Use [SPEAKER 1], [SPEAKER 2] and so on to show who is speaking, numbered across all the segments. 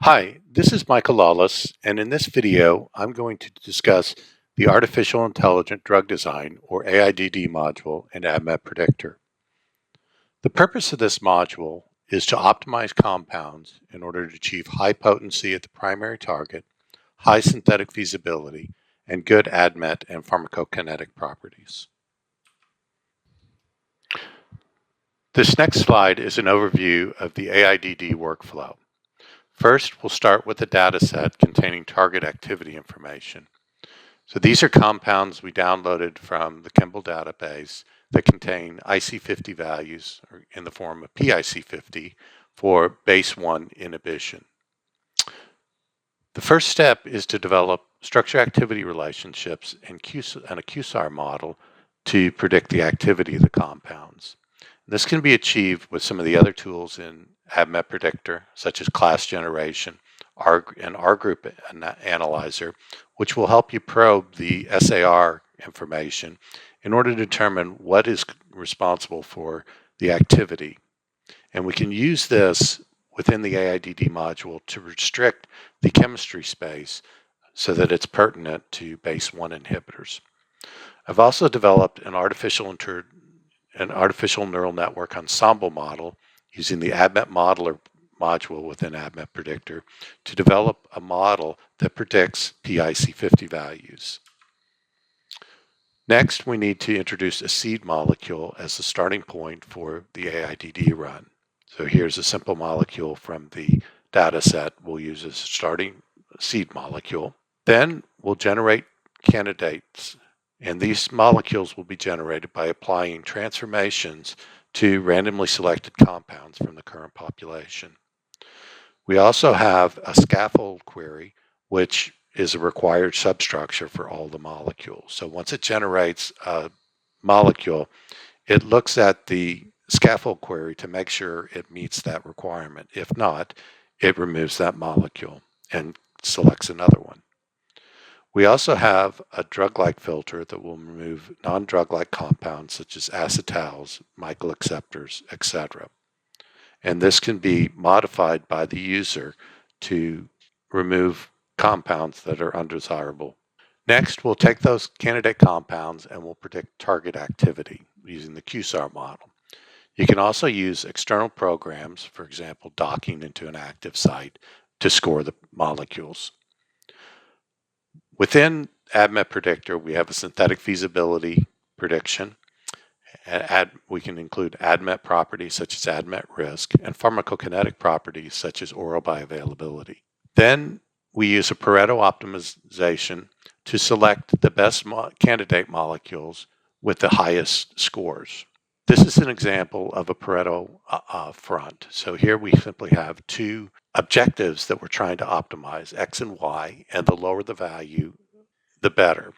[SPEAKER 1] Hi, this is Michael Lawless, and in this video, I'm going to discuss the Artificial Intelligent Drug Design, or AIDD module in ADMET Predictor. The purpose of this module is to optimize compounds in order to achieve high potency at the primary target, high synthetic feasibility, and good ADMET and pharmacokinetic properties. This next slide is an overview of the AIDD workflow. First, we'll start with a data set containing target activity information. So these are compounds we downloaded from the Kimball database that contain IC50 values in the form of PIC50 for base 1 inhibition. The first step is to develop structure-activity relationships and a QSAR model to predict the activity of the compounds. This can be achieved with some of the other tools in ADMET Predictor, such as class generation, and R group analyzer, which will help you probe the SAR information in order to determine what is responsible for the activity. And we can use this within the AIDD module to restrict the chemistry space so that it's pertinent to base 1 inhibitors. I've also developed an artificial neural network ensemble model using the ADMET modeler module within ADMET Predictor to develop a model that predicts PIC50 values. Next, we need to introduce a seed molecule as the starting point for the AIDD run. So here's a simple molecule from the data set we'll use as a starting seed molecule. Then we'll generate candidates, and these molecules will be generated by applying transformations to randomly selected compounds from the current population. We also have a scaffold query, which is a required substructure for all the molecules. So once it generates a molecule, it looks at the scaffold query to make sure it meets that requirement. If not, it removes that molecule and selects another one. We also have a drug-like filter that will remove non-drug-like compounds such as acetals, Michael acceptors, etc. And this can be modified by the user to remove compounds that are undesirable. Next, we'll take those candidate compounds and we'll predict target activity using the QSAR model. You can also use external programs, for example, docking into an active site, to score the molecules. Within ADMET Predictor, we have a synthetic feasibility prediction. We can include ADMET properties such as ADMET risk and pharmacokinetic properties such as oral bioavailability. Then we use a Pareto optimization to select the best candidate molecules with the highest scores. This is an example of a Pareto front. So here we simply have two objectives that we're trying to optimize, X and Y, and the lower the value, the better.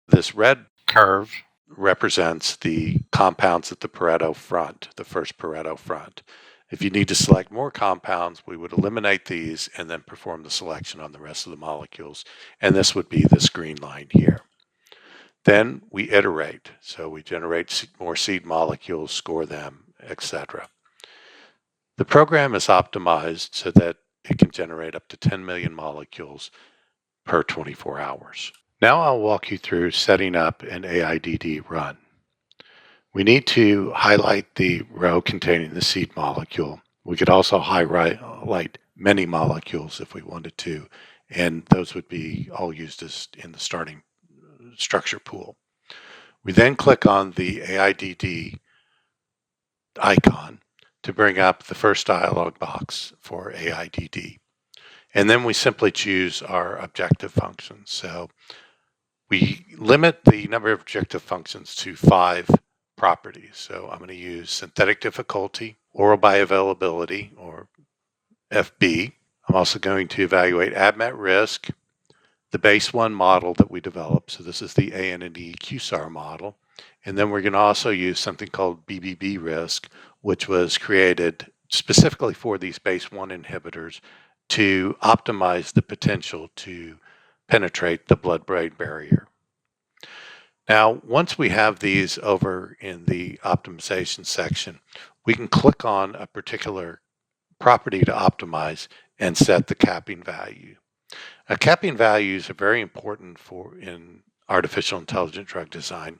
[SPEAKER 1] This red curve represents the compounds at the Pareto front, the first Pareto front. If you need to select more compounds, we would eliminate these and then perform the selection on the rest of the molecules. And this would be this green line here. Then we iterate. So we generate more seed molecules, score them, etc. The program is optimized so that it can generate up to 10 million molecules per 24 hours. Now I'll walk you through setting up an AIDD run. We need to highlight the row containing the seed molecule. We could also highlight many molecules if we wanted to, and those would be all used as in the starting structure pool. We then click on the AIDD icon to bring up the first dialog box for AIDD. And then we simply choose our objective functions. So we limit the number of objective functions to 5 properties. So I'm going to use synthetic difficulty, oral bioavailability, or FB. I'm also going to evaluate ADMET risk, the base 1 model that we developed. So this is the AIDD QSAR model. And then we're going to also use something called BBB risk, which was created specifically for these base 1 inhibitors to optimize the potential to penetrate the blood-brain barrier. Now, once we have these over in the optimization section, we can click on a particular property to optimize and set the capping value. Capping values are very important in artificial intelligent drug design.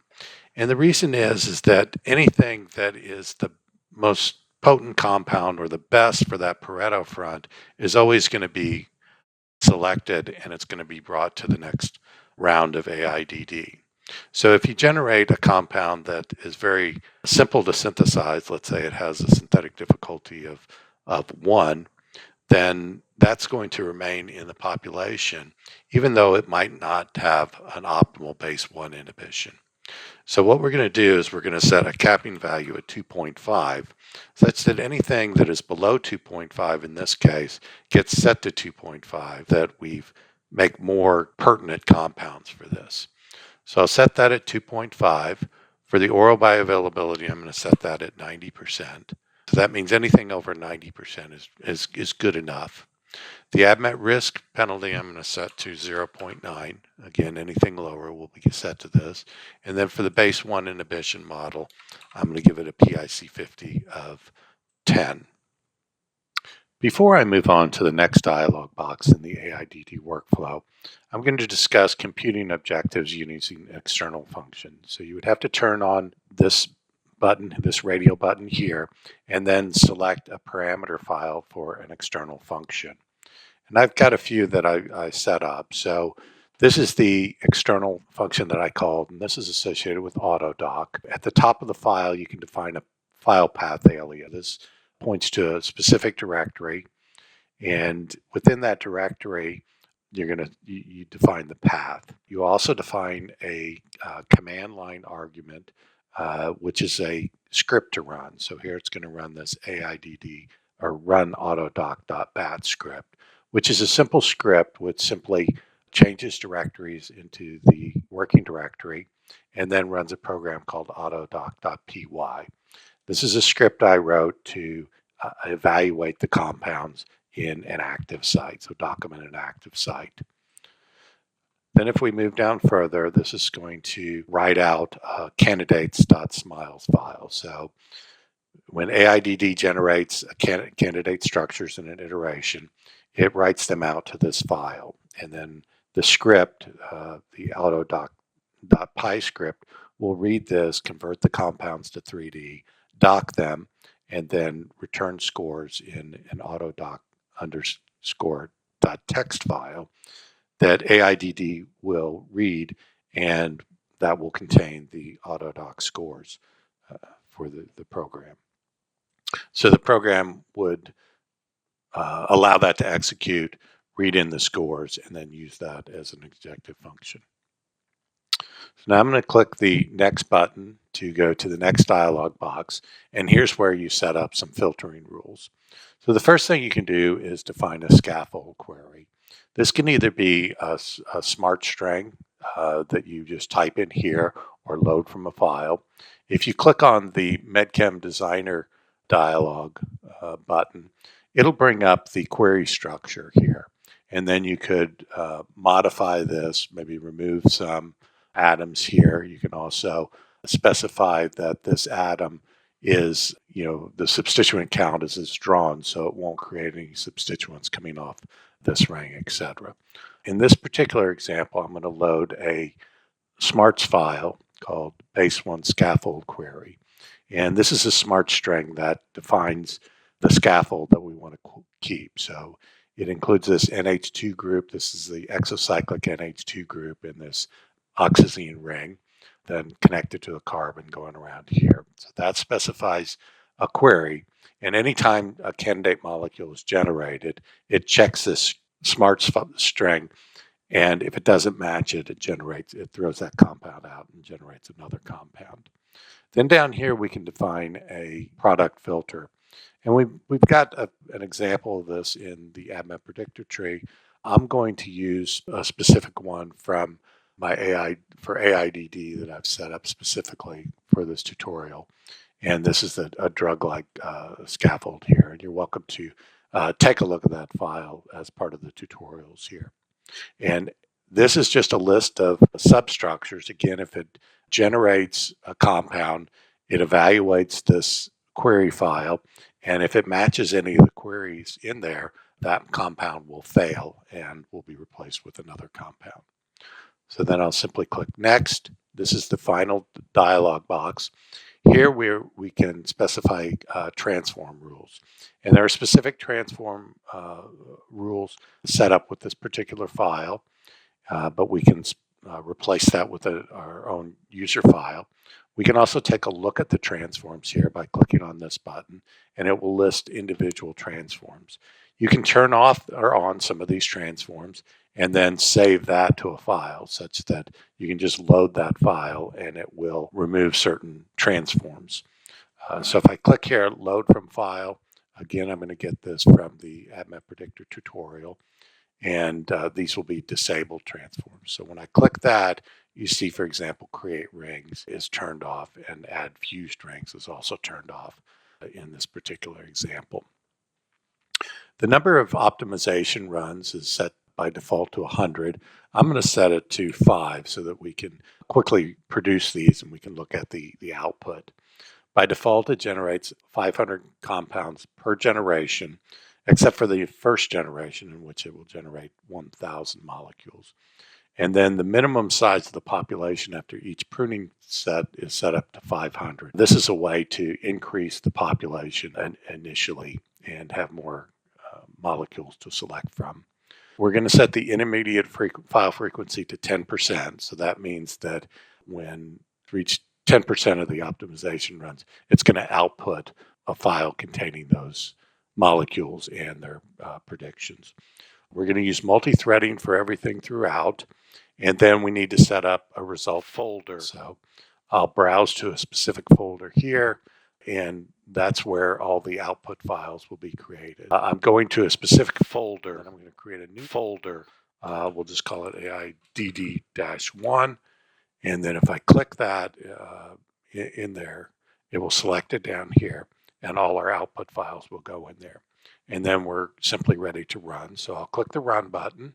[SPEAKER 1] And the reason is that anything that is the most potent compound or the best for that Pareto front is always going to be selected, and it's going to be brought to the next round of AIDD. So if you generate a compound that is very simple to synthesize, let's say it has a synthetic difficulty of 1, then that's going to remain in the population, even though it might not have an optimal base 1 inhibition. So what we're going to do is we're going to set a capping value at 2.5, such that anything that is below 2.5 in this case gets set to 2.5, that we make more pertinent compounds for this. So I'll set that at 2.5. For the oral bioavailability, I'm going to set that at 90%. So that means anything over 90% is good enough. The ADMET risk penalty I'm going to set to 0.9. Again, anything lower will be set to this. And then for the base 1 inhibition model, I'm going to give it a PIC 50 of 10. Before I move on to the next dialog box in the AIDD workflow, I'm going to discuss computing objectives using external functions. So you would have to turn on this button, this radio button here, and then select a parameter file for an external function. And I've got a few that I set up. So this is the external function that I called, and this is associated with AutoDoc. At the top of the file, you can define a file path alias. This points to a specific directory, and within that directory, you define the path. You also define a command line argument, which is a script to run. So here it's going to run this AIDD or run autodoc.bat script, which is a simple script which simply changes directories into the working directory and then runs a program called autodoc.py. This is a script I wrote to evaluate the compounds in an active site, so document an active site. Then if we move down further, this is going to write out candidates.smiles file. So when AIDD generates candidate structures in an iteration, it writes them out to this file. And then the script, the autodoc.py script, will read this, convert the compounds to 3D, doc them, and then return scores in an autodoc_.txt file that AIDD will read, and that will contain the autodoc scores for the program. So the program would allow that to execute, read in the scores, and then use that as an objective function. So now I'm going to click the next button to go to the next dialog box, and here's where you set up some filtering rules. So the first thing you can do is define a scaffold query. This can either be a smart string that you just type in here or load from a file. If you click on the MedChem Designer dialog button, it'll bring up the query structure here. And then you could modify this, maybe remove some atoms here. You can also specify that this atom is, the substituent count is drawn, so it won't create any substituents coming off this ring, etc. In this particular example, I'm going to load a smarts file called base1 scaffold query. And this is a smart string that defines the scaffold that we want to keep. So it includes this NH2 group. This is the exocyclic NH2 group in this oxazine ring, then connected to a carbon going around here. So that specifies a query. And anytime a candidate molecule is generated, it checks this smarts string. And if it doesn't match it, it throws that compound out and generates another compound. Then down here, we can define a product filter. And we've got an example of this in the ADMET predictor tree. I'm going to use a specific one from my AIDD that I've set up specifically for this tutorial. And this is a drug-like scaffold here. And you're welcome to take a look at that file as part of the tutorials here. And this is just a list of substructures. Again, if it generates a compound, it evaluates this query file. And if it matches any of the queries in there, that compound will fail and will be replaced with another compound. So then I'll simply click Next. This is the final dialog box. Here we can specify transform rules. And there are specific transform rules set up with this particular file, but we can replace that with our own user file. We can also take a look at the transforms here by clicking on this button, and it will list individual transforms. You can turn off or on some of these transforms and then save that to a file such that you can just load that file and it will remove certain transforms. So if I click here, load from file, again, I'm going to get this from the ADMET Predictor tutorial, and these will be disabled transforms. So when I click that, you see, for example, create rings is turned off and add fused rings is also turned off in this particular example. The number of optimization runs is set by default to 100. I'm going to set it to 5 so that we can quickly produce these and we can look at the output. By default, it generates 500 compounds per generation, except for the first generation, in which it will generate 1,000 molecules. And then the minimum size of the population after each pruning set is set up to 500. This is a way to increase the population initially and have more molecules to select from. We're going to set the intermediate file frequency to 10%. So that means that when reached 10% of the optimization runs, it's going to output a file containing those molecules and their predictions. We're going to use multi-threading for everything throughout, and then we need to set up a result folder. So I'll browse to a specific folder here, and that's where all the output files will be created. I'm going to a specific folder, and I'm going to create a new folder. We'll just call it AIDD-1. And then if I click that in there, it will select it down here, and all our output files will go in there. And then we're simply ready to run. So I'll click the Run button,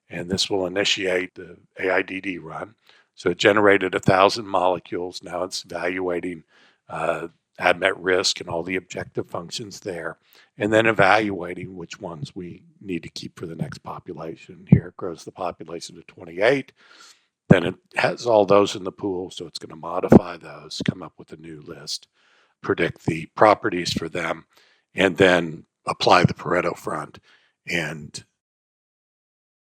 [SPEAKER 1] and this will initiate the AIDD run. So it generated 1,000 molecules. Now it's evaluating ADMET risk and all the objective functions there, and then evaluating which ones we need to keep for the next population. Here it grows the population to 28. Then it has all those in the pool, so it's going to modify those, come up with a new list, predict the properties for them, and then apply the Pareto front and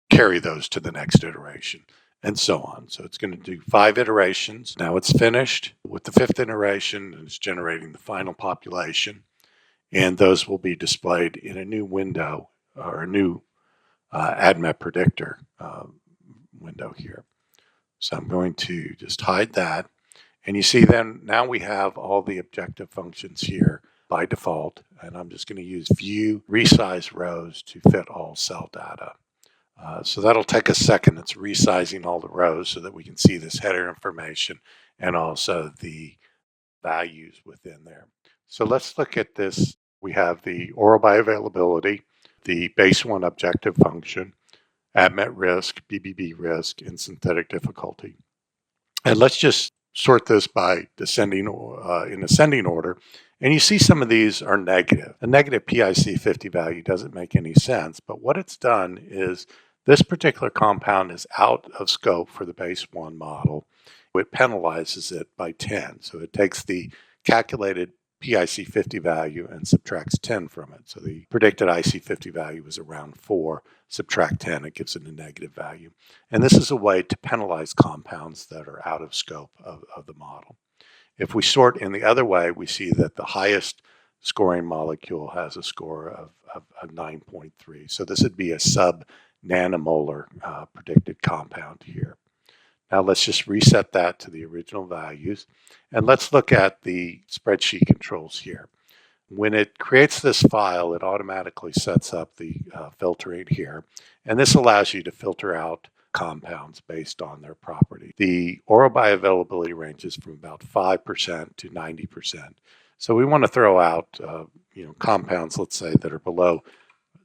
[SPEAKER 1] carry those to the next iteration, and so on. So it's going to do 5 iterations. Now it's finished with the 5th iteration, and it's generating the final population, and those will be displayed in a new window, or a new ADMET Predictor window here. So I'm going to just hide that. And you see then now we have all the objective functions here by default. And I'm just going to use View Resize Rows to fit all cell data. So that'll take a second. It's resizing all the rows so that we can see this header information and also the values within there. So let's look at this. We have the oral bioavailability, the base 1 objective function, ADMET risk, BBB risk, and synthetic difficulty. And let's just sort this by descending in ascending order. And you see some of these are negative. A negative PIC 50 value doesn't make any sense, but what it's done is this particular compound is out of scope for the base 1 model. It penalizes it by 10. So it takes the calculated PIC 50 value and subtracts 10 from it. So the predicted IC 50 value is around 4. Subtract 10, it gives it a negative value. And this is a way to penalize compounds that are out of scope of the model. If we sort in the other way, we see that the highest scoring molecule has a score of 9.3. So this would be a sub-nanomolar predicted compound here. Now let's just reset that to the original values. And let's look at the spreadsheet controls here. When it creates this file, it automatically sets up the filtering here. And this allows you to filter out compounds based on their property. The oral bioavailability ranges from about 5% to 90%. So we want to throw out compounds, let's say, that are below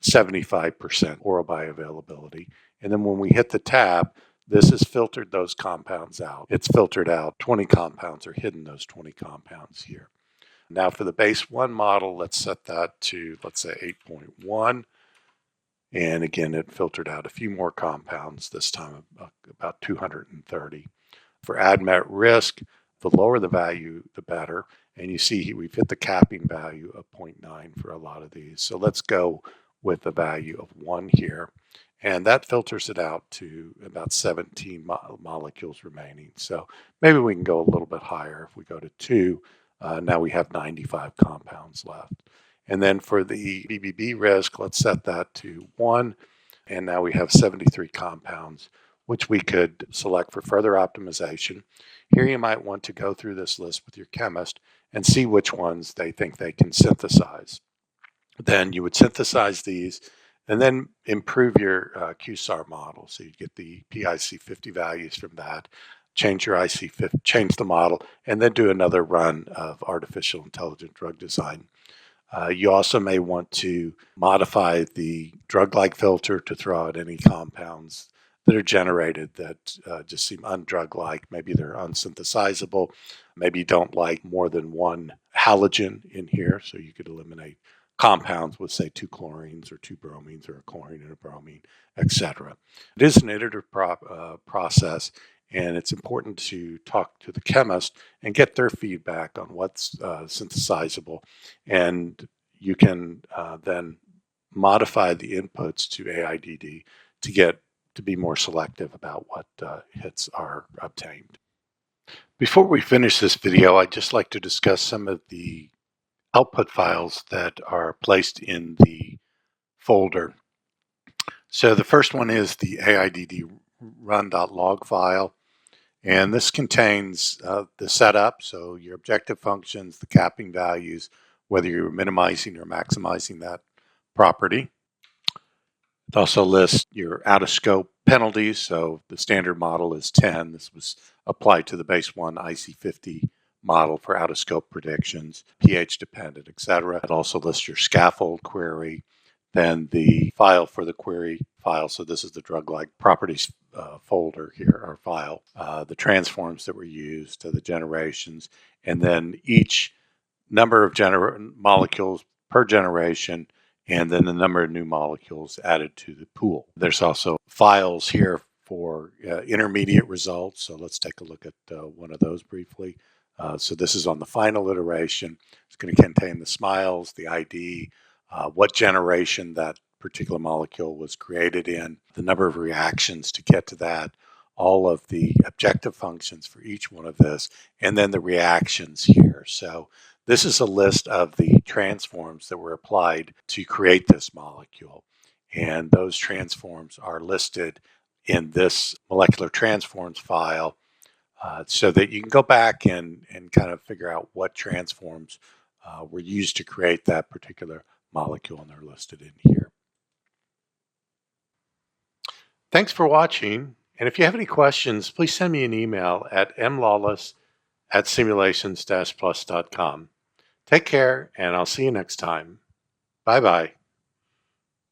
[SPEAKER 1] 75% oral bioavailability. And then when we hit the tab, this has filtered those compounds out. It's filtered out 20 compounds or hidden those 20 compounds here. Now for the base 1 model, let's set that to, let's say, 8.1. And again, it filtered out a few more compounds, this time about 230. For ADMET risk, the lower the value, the better. And you see we've hit the capping value of 0.9 for a lot of these. So let's go with the value of 1 here. And that filters it out to about 17 molecules remaining. So maybe we can go a little bit higher. If we go to 2, now we have 95 compounds left. And then for the BBB risk, let's set that to 1. And now we have 73 compounds, which we could select for further optimization. Here you might want to go through this list with your chemist and see which ones they think they can synthesize. Then you would synthesize these and then improve your QSAR model. So you get the PIC50 values from that, change your IC50, change the model, and then do another run of artificial intelligent drug design. You also may want to modify the drug-like filter to throw out any compounds that are generated that just seem undrug-like. Maybe they're unsynthesizable. Maybe you don't like more than one halogen in here, so you could eliminate compounds with, say, 2 chlorines or 2 bromines or a chlorine and a bromine, etc. It is an iterative process, and it's important to talk to the chemist and get their feedback on what's synthesizable. And you can then modify the inputs to AIDD to be more selective about what hits are obtained. Before we finish this video, I'd just like to discuss some of the output files that are placed in the folder. So the first one is the AIDD run.log file. And this contains the setup, so your objective functions, the capping values, whether you're minimizing or maximizing that property. It also lists your out-of-scope penalties, so the standard model is 10. This was applied to the base 1 IC50 model for out-of-scope predictions, pH dependent, etc. It also lists your scaffold query, then the file for the query file. So this is the drug-like properties folder here, or file, the transforms that were used, the generations, and then each number of molecules per generation, and then the number of new molecules added to the pool. There's also files here for intermediate results. So let's take a look at one of those briefly. So this is on the final iteration. It's going to contain the SMILES, the ID, what generation that particular molecule was created in, the number of reactions to get to that, all of the objective functions for each one of this, and then the reactions here. So this is a list of the transforms that were applied to create this molecule. And those transforms are listed in this molecular transforms file so that you can go back and kind of figure out what transforms were used to create that particular molecule, and they're listed in here. Thanks for watching, and if you have any questions, please send me an email at mlawless@simulations-plus.com. Take care, and I'll see you next time. Bye-bye.